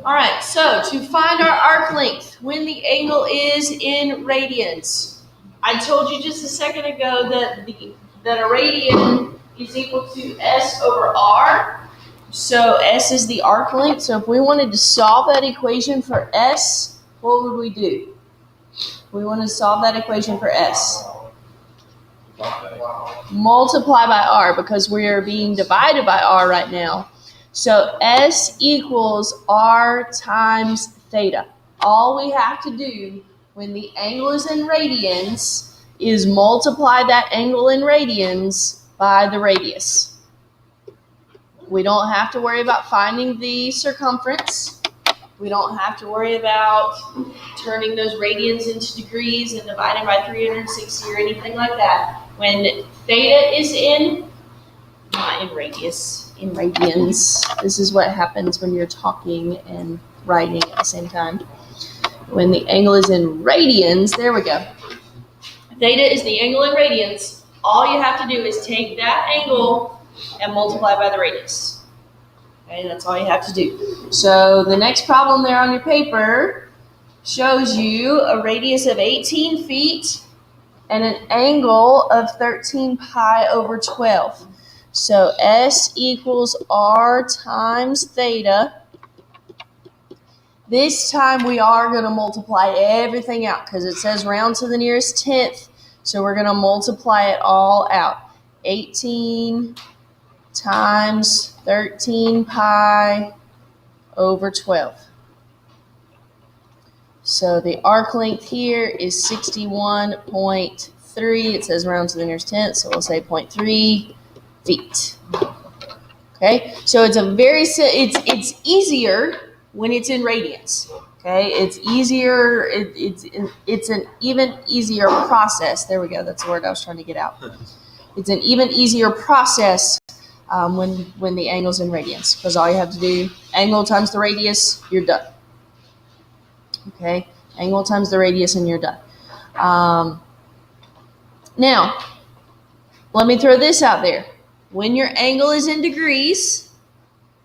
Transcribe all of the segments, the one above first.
All right, so to find our arc length when the angle is in radians, I told you just a second ago that a radian is equal to S over R. So S is the arc length. So if we wanted to solve that equation for S, what would we do? We want to solve that equation for S. Multiply by R because we are being divided by R right now. So S equals R times theta. All we have to do when the angle is in radians is multiply that angle in radians by the radius. We don't have to worry about finding the circumference. We don't have to worry about turning those radians into degrees and dividing by 360 or anything like that. When theta is not in radius, in radians. This is what happens when you're talking and writing at the same time. When the angle is in radians, there we go. Theta is the angle in radians. All you have to do is take that angle and multiply by the radius. Okay, that's all you have to do. So the next problem there on your paper shows you a radius of 18 feet and an angle of 13 pi over 12. So S equals R times theta. This time we are going to multiply everything out because it says round to the nearest tenth. So we're going to multiply it all out. 18 times 13 pi over 12. So the arc length here is 61.3. It says round to the nearest tenth, so we'll say 0.3 feet. Okay, so it's it's easier when it's in radians. Okay, it's easier. It's an even easier process. There we go. That's the word I was trying to get out. It's an even easier process when the angle's in radians, because all you have to do, angle times the radius, you're done. Okay, angle times the radius and you're done. Now, let me throw this out there. When your angle is in degrees,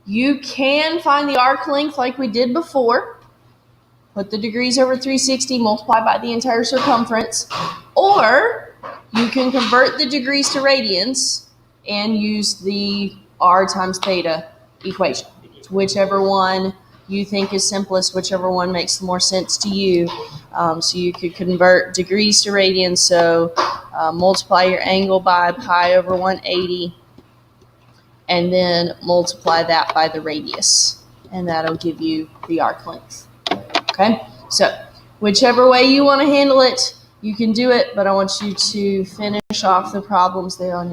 you can find the arc length like we did before. Put the degrees over 360, multiply by the entire circumference. Or you can convert the degrees to radians and use the R times theta equation. Whichever one you think is simplest, whichever one makes more sense to you. So you could convert degrees to radians. So multiply your angle by pi over 180 and then multiply that by the radius. And that'll give you the arc length. Okay, so whichever way you want to handle it, you can do it, but I want you to finish off the problems there on your